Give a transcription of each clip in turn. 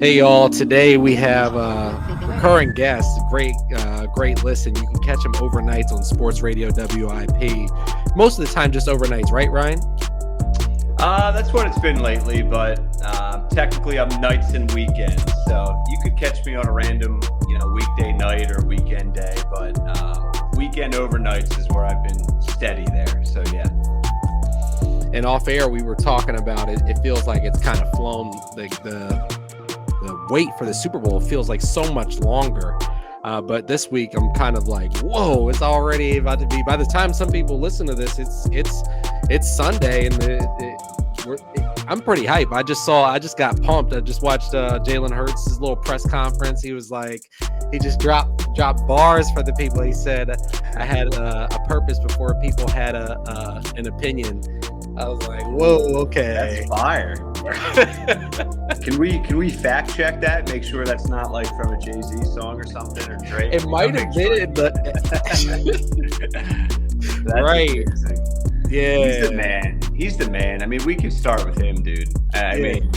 Hey y'all, today we have recurring guest, great listen. You can catch him overnights on SportsRadio WIP. Most of the time just overnights, right, Ryan? That's what it's been lately, but technically I'm nights and weekends. So you could catch me on a random, weekday night or weekend day, but weekend overnights is where I've been steady there. So yeah. And off air we were talking about it. It feels like it's kind of flown. The wait for the Super Bowl feels like so much longer. But this week I'm kind of like, whoa, it's already about to be. By the time some people listen to this, it's Sunday, and I'm pretty hype. I just got pumped. I just watched Jalen Hurts' little press conference. He was like, he just dropped bars for the people. He said, I had a purpose before people had an opinion. I was like, whoa, okay. That's fire. Can we fact check that? Make sure that's not like from a Jay-Z song or something, or Drake. It might have been, but right. Amazing. Yeah. He's the man. I mean, we can start with him, dude. I mean,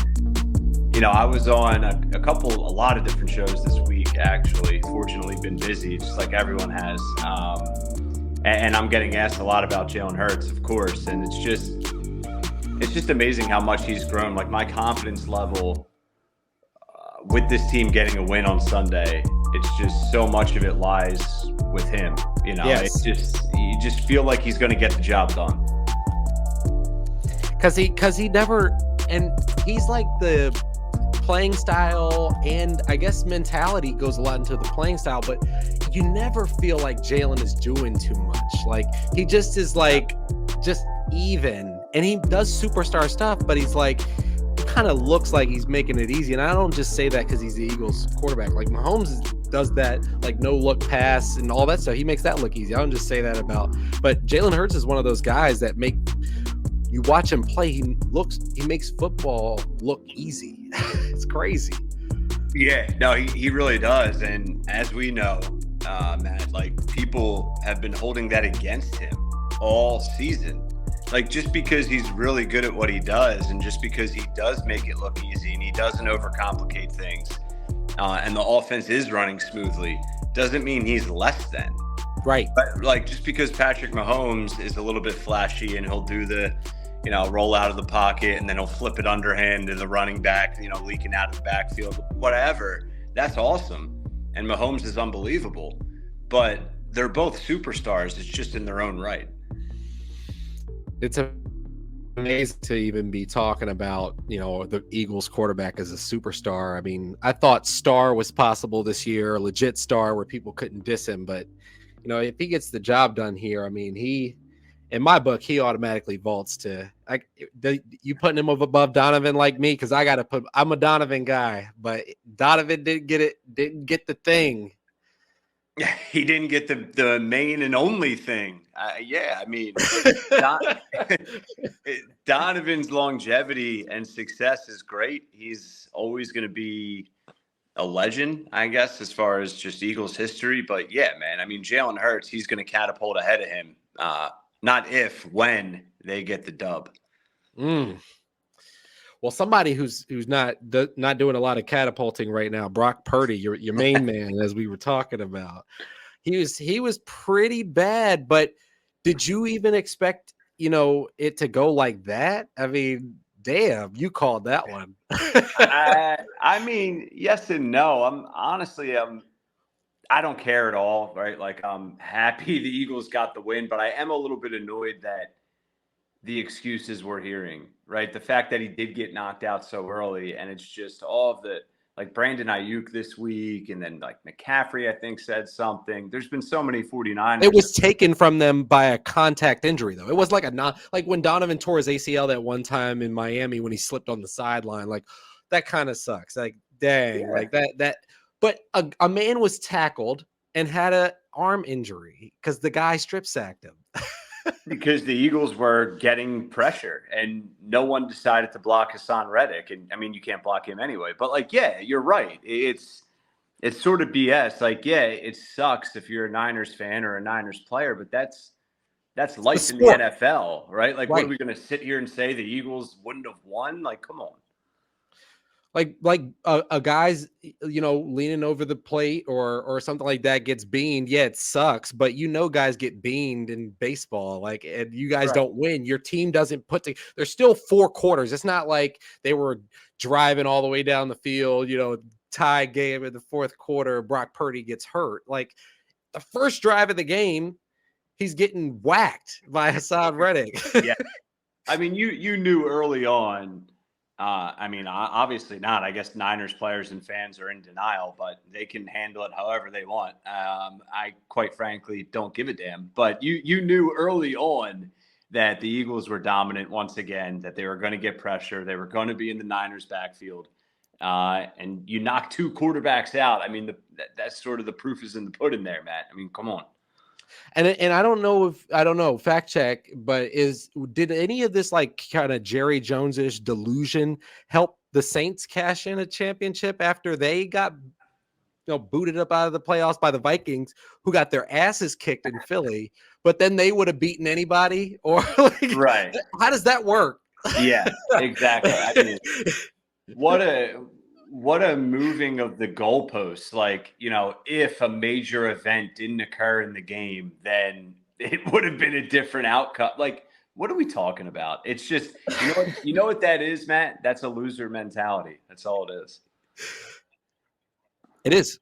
I was on a lot of different shows this week, actually. Fortunately, been busy, just like everyone has. And I'm getting asked a lot about Jalen Hurts, of course, and it's just amazing how much he's grown. Like, my confidence level with this team getting a win on Sunday, it's just so much of it lies with him. Yes. You just feel like he's going to get the job done. Because he never, and he's like the playing style and I guess mentality goes a lot into the playing style, but you never feel like Jalen is doing too much. Like, he just is like just even, and he does superstar stuff, but he's like kind of looks like he's making it easy. And I don't just say that because he's the Eagles quarterback. Like, Mahomes does that, like, no look pass and all that stuff. He makes that look easy. I don't just say that about, but Jalen Hurts is one of those guys that you watch him play, he makes football look easy. It's crazy. Yeah, no, he really does. And as we know, Matt, like, people have been holding that against him all season. Like, just because he's really good at what he does, and just because he does make it look easy and he doesn't overcomplicate things, and the offense is running smoothly, doesn't mean he's less than. Right. But, like, just because Patrick Mahomes is a little bit flashy and he'll do the, roll out of the pocket and then he'll flip it underhand to the running back, leaking out of the backfield, whatever, that's awesome. And Mahomes is unbelievable. But they're both superstars. It's just in their own right. It's amazing to even be talking about, the Eagles quarterback as a superstar. I mean, I thought star was possible this year, a legit star where people couldn't diss him. But, if he gets the job done here, I mean, in my book, he automatically vaults to, you putting him above Donovan like me? Because I'm a Donovan guy, but Donovan didn't get the thing. He didn't get the main and only thing. I mean, Donovan's longevity and success is great. He's always going to be a legend, I guess, as far as just Eagles history. But yeah, man, I mean, Jalen Hurts, he's going to catapult ahead of him. Not if, when they get the dub. Well, somebody who's not doing a lot of catapulting right now, Brock Purdy, your main man, as we were talking about. He was pretty bad, but did you even expect, it to go like that? I mean, damn, you called that one. I mean, yes and no. I don't care at all, right? Like, I'm happy the Eagles got the win, but I am a little bit annoyed that the excuses we're hearing, right? The fact that he did get knocked out so early, and it's just all of the, like, Brandon Ayuk this week, and then, like, McCaffrey, I think, said something. There's been so many 49ers. It was taken from them by a contact injury, though. It was like like when Donovan tore his ACL that one time in Miami when he slipped on the sideline. Like, that kind of sucks. Like, dang, yeah. Like that. But a man was tackled and had an arm injury because the guy strip sacked him. Because the Eagles were getting pressure and no one decided to block Hassan Reddick. And I mean, you can't block him anyway. But, like, yeah, you're right. It's sort of BS. Like, yeah, it sucks if you're a Niners fan or a Niners player, but that's life in the NFL, right? Like, right. What are we going to sit here and say the Eagles wouldn't have won? Like, come on. like a guy's, leaning over the plate or something like that gets beaned. Yeah, it sucks, but guys get beaned in baseball. Like, and you guys Right. don't win. Your team doesn't there's still 4 quarters. It's not like they were driving all the way down the field, tie game in the fourth quarter. Brock Purdy gets hurt. Like the first drive of the game, he's getting whacked by Hassan Reddick. Yeah. I mean, you knew early on. I mean, obviously not. I guess Niners players and fans are in denial, but they can handle it however they want. I quite frankly don't give a damn. But you knew early on that the Eagles were dominant once again, that they were going to get pressure, they were going to be in the Niners backfield, and you knock 2 quarterbacks out. I mean, that's sort of the proof is in the pudding there, Matt. I mean, come on. And I don't know, fact check, but did any of this like kind of Jerry Jones-ish delusion help the Saints cash in a championship after they got booted up out of the playoffs by the Vikings, who got their asses kicked in Philly, but then they would have beaten anybody? Or like, right? How does that work? Yeah, exactly. I mean, what a moving of the goalposts. Like, if a major event didn't occur in the game, then it would have been a different outcome. Like, what are we talking about? It's just, you know what that is, Matt? That's a loser mentality. That's all it is. It is.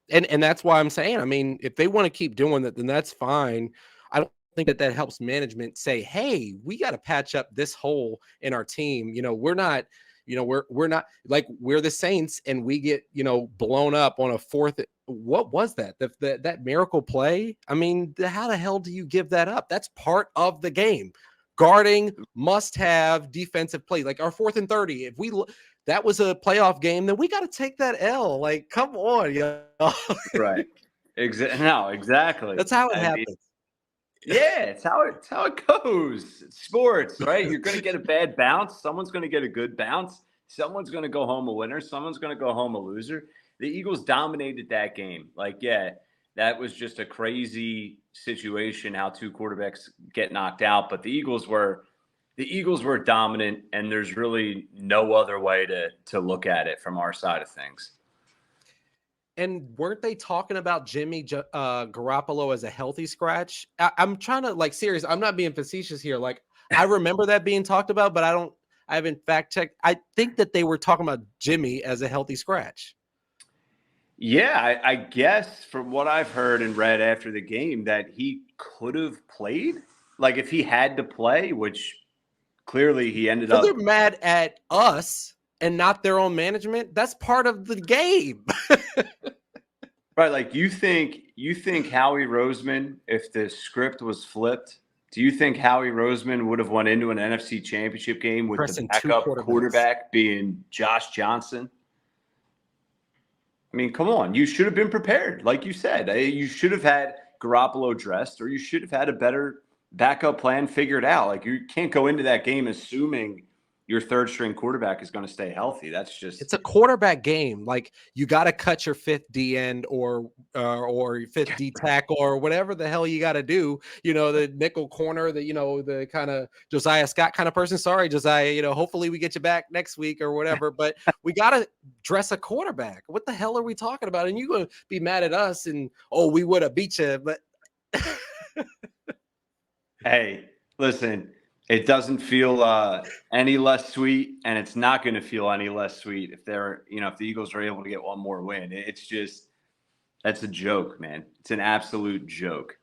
And that's why I'm saying, I mean, if they want to keep doing that, then that's fine. I don't think that helps management say, hey, we got to patch up this hole in our team. We're not, we're not like, we're the Saints and we get, blown up on a fourth. What was that? That miracle play? I mean, how the hell do you give that up? That's part of the game. Guarding must have defensive play. Like our 4th and 30. If that was a playoff game, then we got to take that L. Like, come on, Right. No, exactly. That's how it happens. Yeah, it's how it goes. It's sports, right? You're going to get a bad bounce. Someone's going to get a good bounce. Someone's going to go home a winner. Someone's going to go home a loser. The Eagles dominated that game. Like, yeah, that was just a crazy situation how 2 quarterbacks get knocked out. But the Eagles were dominant, and there's really no other way to look at it from our side of things. And weren't they talking about Jimmy Garoppolo as a healthy scratch? I'm trying to, like, serious. I'm not being facetious here. Like, I remember that being talked about, but I haven't fact checked. I think that they were talking about Jimmy as a healthy scratch. Yeah, I guess from what I've heard and read after the game that he could have played. Like, if he had to play, which clearly he ended up. They're mad at us and not their own management. That's part of the game. Right. Like, you think Howie Roseman, if the script was flipped, do you think Howie Roseman would have went into an NFC Championship game with the backup quarterback being Josh Johnson? I mean, come on. You should have been prepared. Like you said, you should have had Garoppolo dressed, or you should have had a better backup plan figured out. Like, you can't go into that game assuming your 3rd string quarterback is going to stay healthy. It's a quarterback game. Like, you got to cut your 5th D end or 5th D tackle or whatever the hell you got to do. The nickel corner, the kind of Josiah Scott kind of person. Sorry, Josiah, hopefully we get you back next week or whatever, but we got to dress a quarterback. What the hell are we talking about? And you're going to be mad at us and, we would have beat you, but hey, listen, it doesn't feel any less sweet, and it's not going to feel any less sweet if if the Eagles are able to get one more win. It's just, that's a joke, man. It's an absolute joke.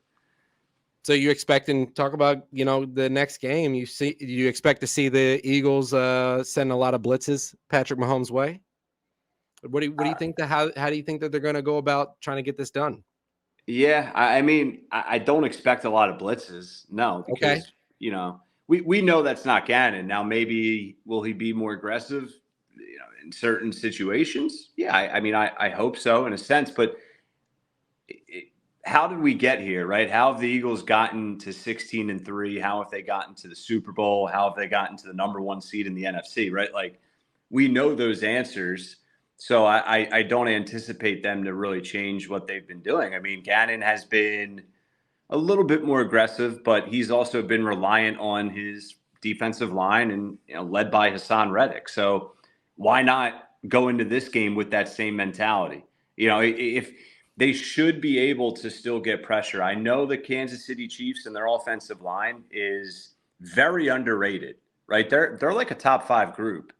So you expect, and talk about, the next game, you expect to see the Eagles send a lot of blitzes Patrick Mahomes' way? What do you think how do you think that they're going to go about trying to get this done? Yeah, I mean, I don't expect a lot of blitzes. No, because, we know that's not Gannon. Now, maybe will he be more aggressive, in certain situations? Yeah, I mean, I hope so in a sense. But how did we get here, right? How have the Eagles gotten to 16-3? How have they gotten to the Super Bowl? How have they gotten to the number 1 seed in the NFC, right? Like, we know those answers. So I don't anticipate them to really change what they've been doing. I mean, Gannon has been a little bit more aggressive, but he's also been reliant on his defensive line and, led by Hassan Reddick. So why not go into this game with that same mentality. You know, if they should be able to still get pressure. I know the Kansas City Chiefs and their offensive line is very underrated, right? They're like a top 5 group.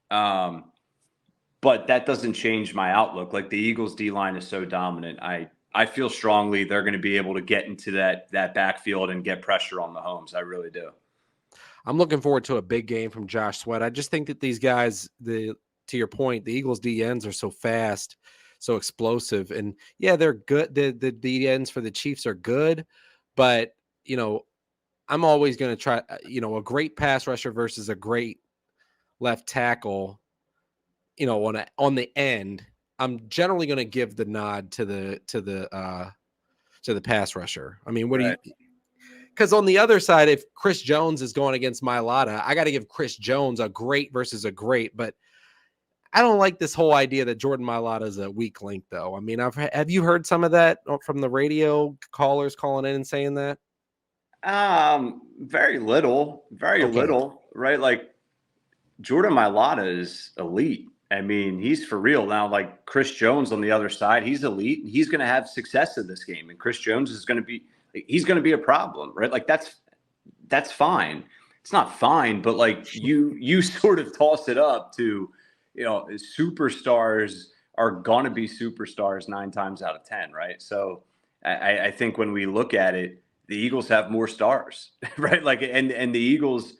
But that doesn't change my outlook. Like, the Eagles D-line is so dominant. I feel strongly they're going to be able to get into that backfield and get pressure on Mahomes. I really do. I'm looking forward to a big game from Josh Sweat. I just think that these guys, to your point, the Eagles D ends are so fast, so explosive, and yeah, they're good. The D ends for the Chiefs are good, but I'm always going to try. A great pass rusher versus a great left tackle. On the end, I'm generally going to give the nod to the pass rusher. I mean, what do you? Because on the other side, if Chris Jones is going against Mailata, I got to give Chris Jones a great versus a great. But I don't like this whole idea that Jordan Mailata is a weak link, though. I mean, have you heard some of that from the radio callers calling in and saying that? Very little, right? Like, Jordan Mailata is elite. I mean, he's for real now. Like, Chris Jones on the other side, he's elite, and he's going to have success in this game. And Chris Jones is going to be. He's going to be a problem, right? Like, that's fine. It's not fine, but like you sort of toss it up to, superstars are going to be superstars 9 times out of 10, right? So I think when we look at it, the Eagles have more stars, right? Like, and the Eagles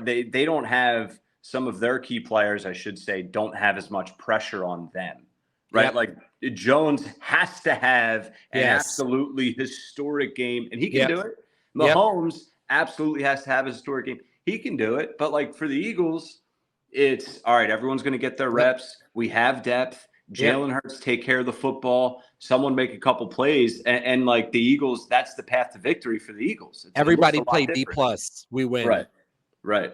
they don't have some of their key players, I should say, don't have as much pressure on them, right? Yep. Like, Jones has to have an absolutely historic game, and he can do it. Mahomes absolutely has to have a historic game. He can do it. But, like, for the Eagles, it's all right, everyone's going to get their reps. We have depth. Jalen Hurts take care of the football. Someone make a couple plays. And like, the Eagles, that's the path to victory for the Eagles. Everybody play B+. We win. Right.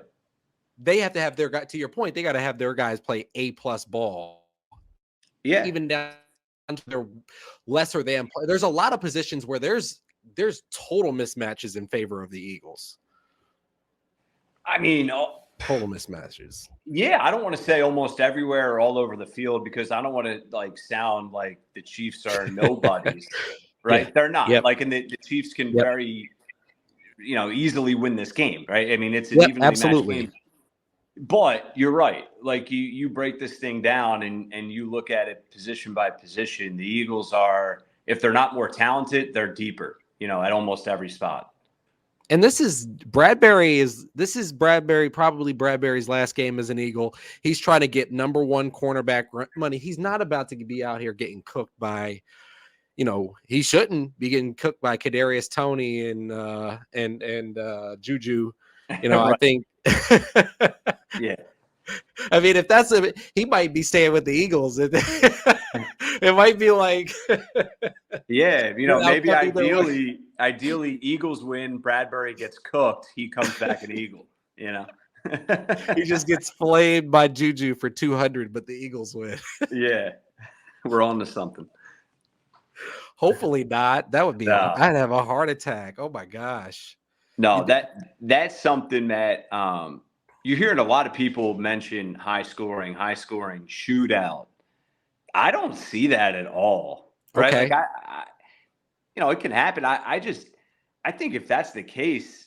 They have to have their guy, to your point, they got to have their guys play A+ ball. Yeah. Even down to their lesser than play. There's a lot of positions where there's total mismatches in favor of the Eagles. I mean, total mismatches. Yeah, I don't want to say almost everywhere or all over the field, because I don't want to like sound like the Chiefs are nobodies, right? They're not. Like, and the Chiefs can very, easily win this game, right? I mean, it's an evenly matched game. But you're right. Like, you break this thing down and you look at it position by position. The Eagles are, if they're not more talented, they're deeper, at almost every spot. And this is Bradbury's last game as an Eagle. He's trying to get number 1 cornerback money. He's not about to be out here getting cooked by, he shouldn't be getting cooked by Kadarius Toney and Juju. Right. I think. Yeah. I mean, if that's he might be staying with the Eagles. It might be like, yeah, maybe ideally Eagles win, Bradbury gets cooked, he comes back an Eagle, He just gets flayed by Juju for 200, but the Eagles win. Yeah, we're on to something. Hopefully not. That would be. No. I'd have a heart attack. Oh my gosh. No, that's something that you're hearing a lot of people mention high scoring shootout. I don't see that at all. Right? Okay. Like, it can happen. I think if that's the case,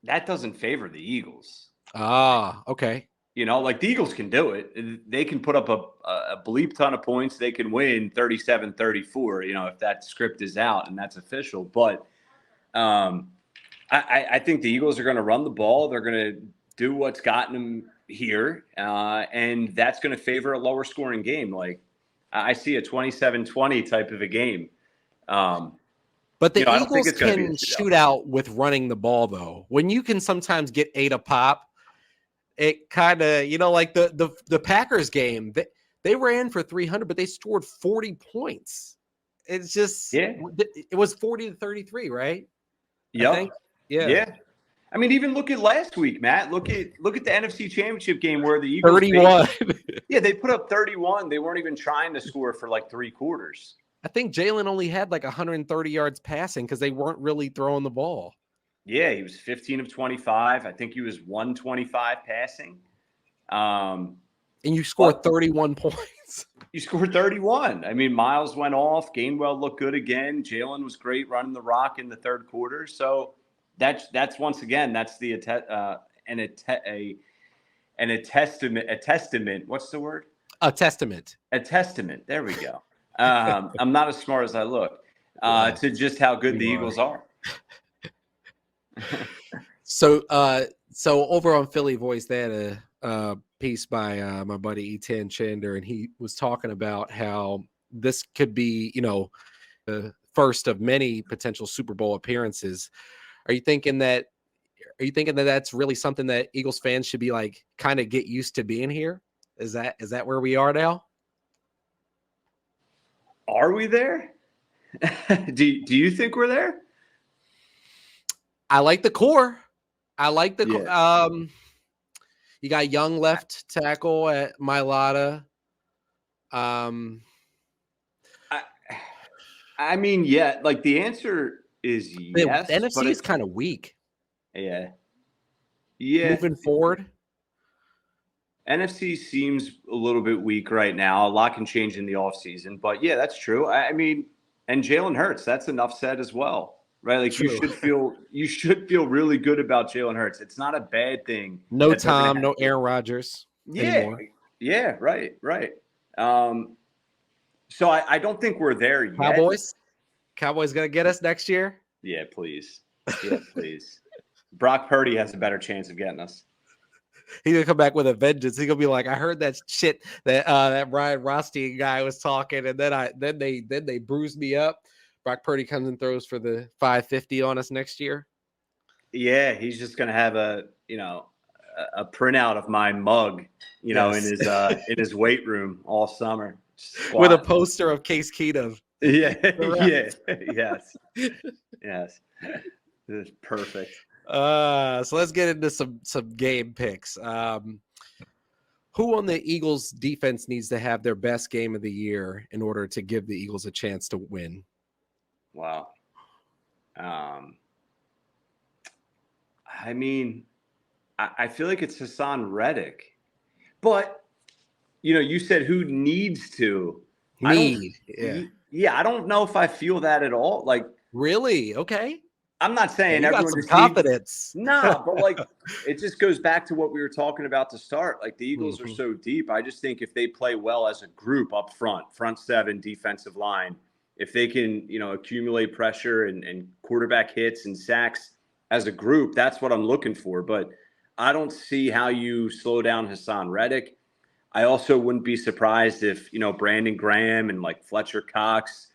that doesn't favor the Eagles. Ah, okay. Like, the Eagles can do it. They can put up a bleep ton of points. They can win 37-34, if that script is out and that's official. But I think the Eagles are going to run the ball. They're going to do what's gotten them here, and that's going to favor a lower scoring game. Like, I see a 27-20 type of a game. But the Eagles can shoot out with running the ball, though. When you can sometimes get 8 a pop, it kind of, like the Packers game, they ran for 300, but they scored 40 points. It's just, it was 40-33, right? Yep. Yeah. I mean, even look at last week, Matt. Look at the NFC Championship game where the Eagles 31. They put up 31. They weren't even trying to score for like 3 quarters. I think Jalen only had like 130 yards passing because they weren't really throwing the ball. Yeah, he was 15 of 25. I think he was 125 passing. And you scored 31 points. You scored 31. I mean, Miles went off. Gainwell looked good again. Jalen was great running the rock in the third quarter. So that's once again, that's a testament. What's the word? A testament. A testament. There we go. I'm not as smart as I look to just how good the Eagles are. So over on Philly Voice, they had a piece by my buddy Etan Chander, and he was talking about how this could be, the first of many potential Super Bowl appearances. Are you thinking that that's really something that Eagles fans should be like kind of get used to being here? Is that where we are now? Are we there? Do you think we're there? I like the core. I like the you got young left tackle at Mailata. I mean, yeah, like the answer is yes. The NFC is kind of weak. Yeah. Moving forward. NFC seems a little bit weak right now. A lot can change in the offseason. But, yeah, that's true. I mean, and Jalen Hurts, that's enough said as well, right? Like true. you should feel really good about Jalen Hurts. It's not a bad thing. No Tom, no Aaron Rodgers anymore. Yeah, right. So I don't think we're there yet. Cowboys going to get us next year? Yeah, please. Yeah, please. Brock Purdy has a better chance of getting us. He's gonna come back with a vengeance. He's gonna be like, I heard that shit that that Ryan Rothstein guy was talking, and then they bruised me up. Brock Purdy comes and throws for the 550 on us next year. Yeah, he's just gonna have a printout of my mug, in his weight room all summer with a poster of Case Keenum. Yeah, yes. This is perfect. So let's get into some game picks. Who on the Eagles defense needs to have their best game of the year in order to give the Eagles a chance to win? Wow. I mean, I feel like it's Hassan Reddick, but you said who needs to. I don't know if I feel that at all. Like, really? Okay. I'm not saying everyone got some confidence. Nah, but like it just goes back to what we were talking about to start. Like the Eagles are so deep. I just think if they play well as a group up front seven, defensive line, if they can, accumulate pressure and quarterback hits and sacks as a group, that's what I'm looking for. But I don't see how you slow down Hassan Reddick. I also wouldn't be surprised if, Brandon Graham and like Fletcher Cox,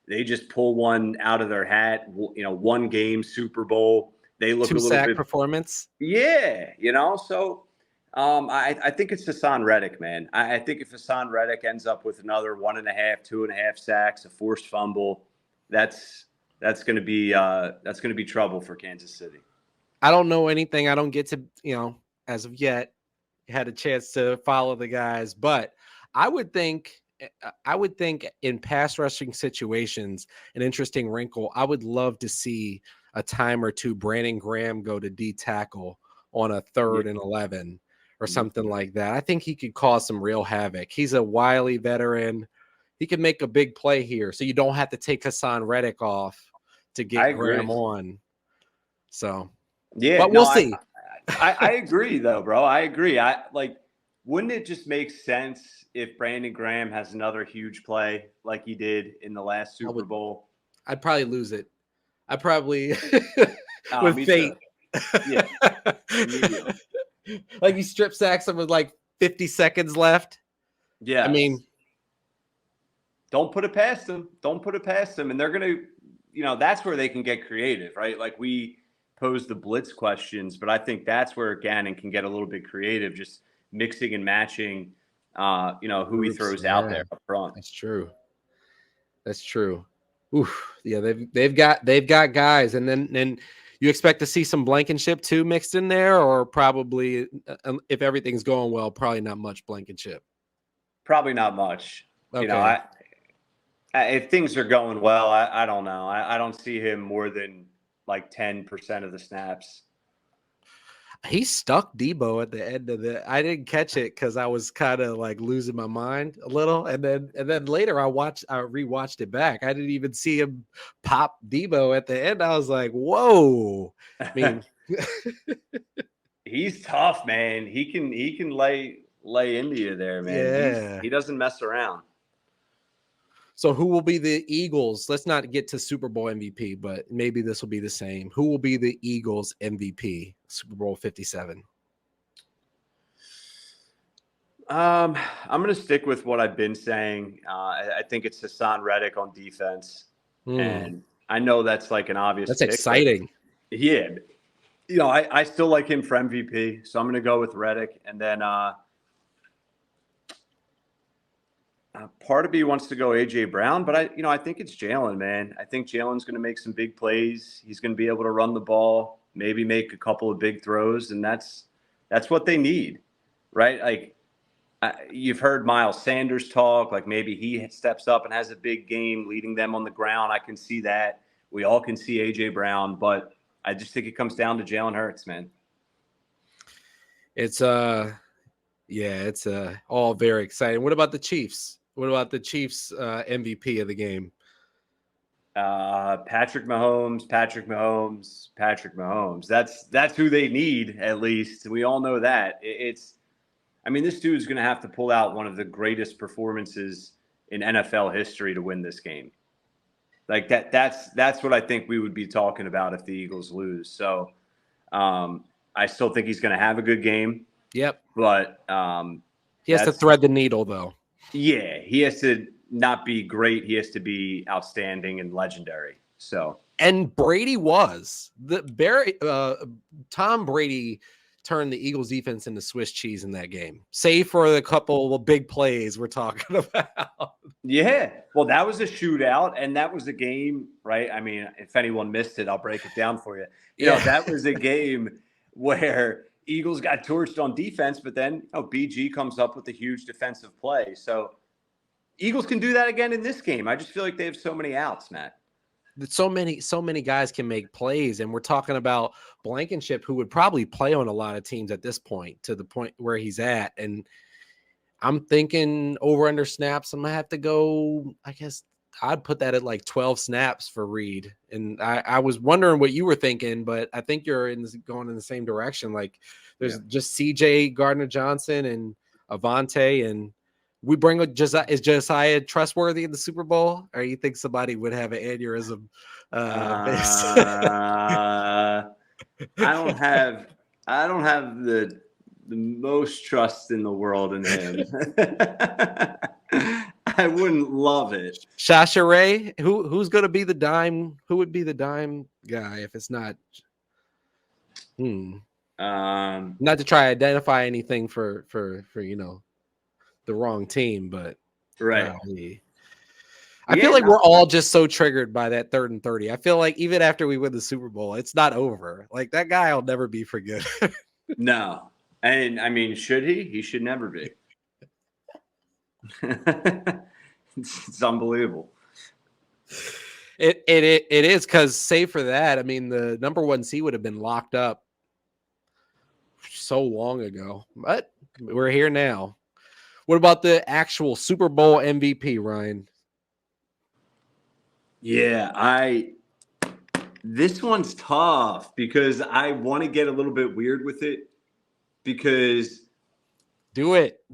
they just pull one out of their hat, one game, Super Bowl. They look a little bit performance. Yeah. So I think it's Hassan Reddick, man. I think if Hassan Reddick ends up with another 1.5, 2.5 sacks, a forced fumble, that's going to be trouble for Kansas City. I don't know anything. I don't get to, as of yet, had a chance to follow the guys, but I would think in pass rushing situations, an interesting wrinkle, I would love to see a time or two Brandon Graham go to D tackle on a 3rd and 11 or something like that. I think he could cause some real havoc. He's a wily veteran. He can make a big play here. So you don't have to take Hassan Reddick off to get Graham on. So, but we'll see. I agree though, bro. I agree. Wouldn't it just make sense if Brandon Graham has another huge play like he did in the last Super Bowl? I'd probably lose it. I probably with fate. Yeah. Immediately. Like he strip sacks him with like 50 seconds left. Yeah. I mean, don't put it past them. And they're going to, that's where they can get creative, right? Like we pose the blitz questions, but I think that's where Gannon can get a little bit creative, just mixing and matching, who he throws out there up front. That's true. Oof. Yeah, they've got guys, and then you expect to see some Blankenship too mixed in there, or probably if everything's going well, probably not much Blankenship. Probably not much. Okay. If things are going well, I don't know. I don't see him more than like 10% of the snaps. He stuck Debo at the end of the. I didn't catch it because I was kind of like losing my mind a little, and then later I rewatched it back. I didn't even see him pop Debo at the end. I was like, whoa. I mean, he's tough, man. He can lay into you there, man. yeah. He doesn't mess around. So who will be the Eagles? Let's not get to Super Bowl MVP, but maybe this will be the same. Who will be the Eagles MVP, Super Bowl 57? I'm going to stick with what I've been saying. I think it's Hassan Reddick on defense. And I know that's like an obvious That's pick, exciting. Yeah. You know, I still like him for MVP, so I'm going to go with Reddick. And then part of me wants to go A.J. Brown, but I think it's Jalen, man. I think Jalen's going to make some big plays. He's going to be able to run the ball, maybe make a couple of big throws, and that's what they need, right? Like, you've heard Miles Sanders talk, like maybe he steps up and has a big game leading them on the ground. I can see that. We all can see A.J. Brown, but I just think it comes down to Jalen Hurts, man. It's it's all very exciting. What about the Chiefs? What about the Chiefs MVP of the game? Patrick Mahomes. That's who they need, at least. We all know that. This dude's going to have to pull out one of the greatest performances in NFL history to win this game. Like that's what I think we would be talking about if the Eagles lose. So I still think he's going to have a good game. Yep. But he has to thread the needle, though. Yeah, he has to not be great. He has to be outstanding and legendary. So, and Brady was Tom Brady turned the Eagles defense into Swiss cheese in that game, save for the couple of big plays we're talking about. Yeah, well, that was a shootout, and that was a game, right? I mean, if anyone missed it, I'll break it down for you. You know, that was a game where Eagles got torched on defense, but then BG comes up with a huge defensive play. So Eagles can do that again in this game. I just feel like they have so many outs, Matt. So many guys can make plays, and we're talking about Blankenship, who would probably play on a lot of teams at this point, to the point where he's at. And I'm thinking over under snaps. I'm gonna have to go. I guess I'd put that at like 12 snaps for Reed. And I was wondering what you were thinking, but I think you're going in the same direction. Like there's just CJ Gardner-Johnson and Avante, and we bring is Josiah trustworthy in the Super Bowl, or you think somebody would have an aneurysm? I don't have the most trust in the world in him. I wouldn't love it. Shasha Ray, who's going to be the dime? Who would be the dime guy if it's not? Not to try to identify anything for the wrong team, but right. I feel like we're all just so triggered by that 3rd and 30. I feel like even after we win the Super Bowl, it's not over. Like that guy will never be forgiven. No. And I mean, should he? He should never be. It's unbelievable. It is, because save for that, I mean, the number 1 seed would have been locked up so long ago, but we're here now. What about the actual Super Bowl MVP, Ryan? Yeah, this one's tough because I want to get a little bit weird with it, because do it.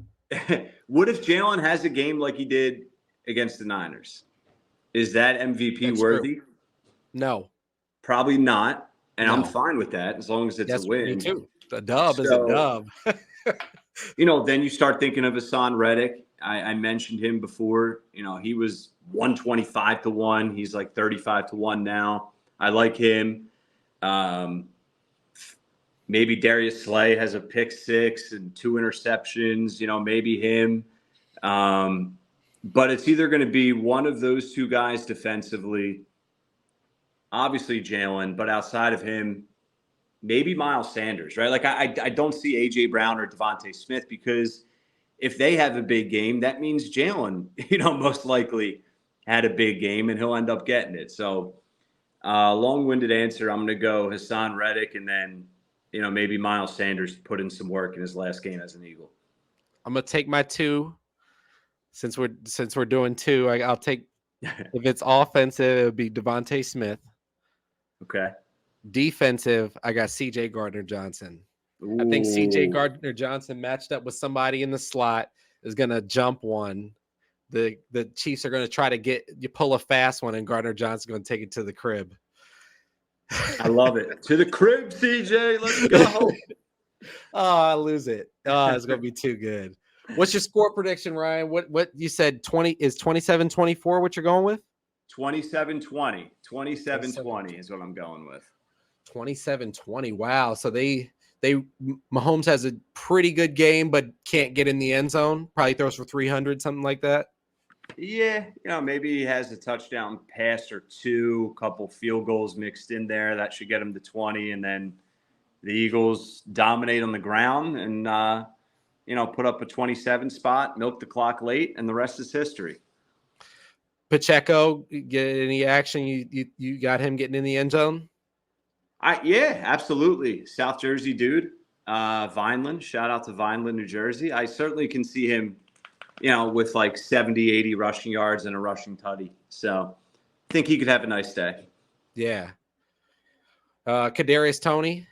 What if Jalen has a game like he did against the Niners? Is that MVP worthy? True. No. Probably not. And I'm fine with that as long as it's a win. Me too. A dub is a dub. Then you start thinking of Hassan Reddick. I mentioned him before. He was 125-1. He's like 35-1 now. I like him. Maybe Darius Slay has a pick 6 and 2 interceptions, maybe him. But it's either going to be one of those two guys defensively, obviously Jalen, but outside of him, maybe Miles Sanders, right? Like I don't see A.J. Brown or Devontae Smith, because if they have a big game, that means Jalen, most likely had a big game and he'll end up getting it. So long-winded answer, I'm going to go Hassan Reddick, and then maybe Miles Sanders put in some work in his last game as an Eagle. I'm gonna take my 2. Since we're doing 2, I'll take if it's offensive, it would be Devontae Smith. Okay. Defensive, I got CJ Gardner-Johnson. Ooh. I think CJ Gardner-Johnson matched up with somebody in the slot is gonna jump one. The Chiefs are gonna try to pull a fast one, and Gardner-Johnson's gonna take it to the crib. I love it. To the crib, CJ. Let's go. Oh, I lose it. Oh, it's gonna be too good. What's your score prediction, Ryan? What you said 20 is 27-24 what you're going with? 27-20. 27-20 is what I'm going with. 27-20. Wow. So Mahomes has a pretty good game, but can't get in the end zone. Probably throws for 300, something like that. Yeah, maybe he has a touchdown pass or 2, a couple field goals mixed in there. That should get him to 20, and then the Eagles dominate on the ground and put up a 27 spot, milk the clock late, and the rest is history. Pacheco, get any action? You got him getting in the end zone? Yeah, absolutely. South Jersey dude, Vineland. Shout out to Vineland, New Jersey. I certainly can see him, with like 70, 80 rushing yards and a rushing tutty. So I think he could have a nice day. Yeah. Kadarius Toney?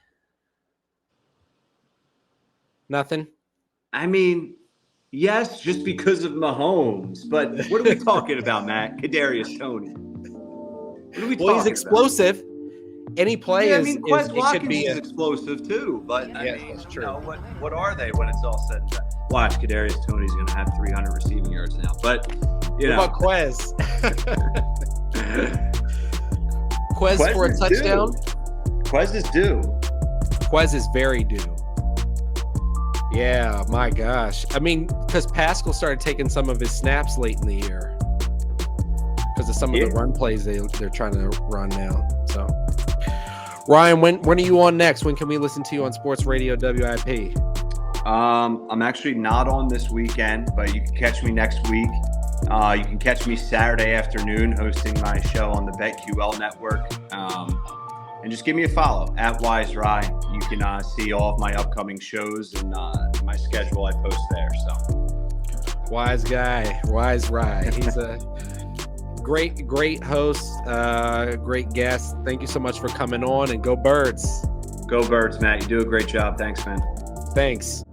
Nothing? I mean, yes, just because of Mahomes. But what are we talking about, Matt? Kadarius Toney. What are we talking he's explosive. About? Any play Quez Watkins is explosive too. But that's true. What are they when it's all said and done? Watch, Kadarius Toney's going to have 300 receiving yards now. But what about Quez? Quez for a touchdown? Quez is due. Quez is very due. Yeah, my gosh. I mean, because Pascal started taking some of his snaps late in the year because of some of the run plays they're trying to run now. So, Ryan, when are you on next? When can we listen to you on Sports Radio WIP? I'm actually not on this weekend, but you can catch me next week. You can catch me Saturday afternoon hosting my show on the BetQL network. And just give me a follow at WiseRye. You can see all of my upcoming shows and my schedule I post there. So, wise guy, WiseRye. He's a great host, great guest. Thank you so much for coming on, and go Birds. Go Birds, Matt. You do a great job. Thanks, man. Thanks.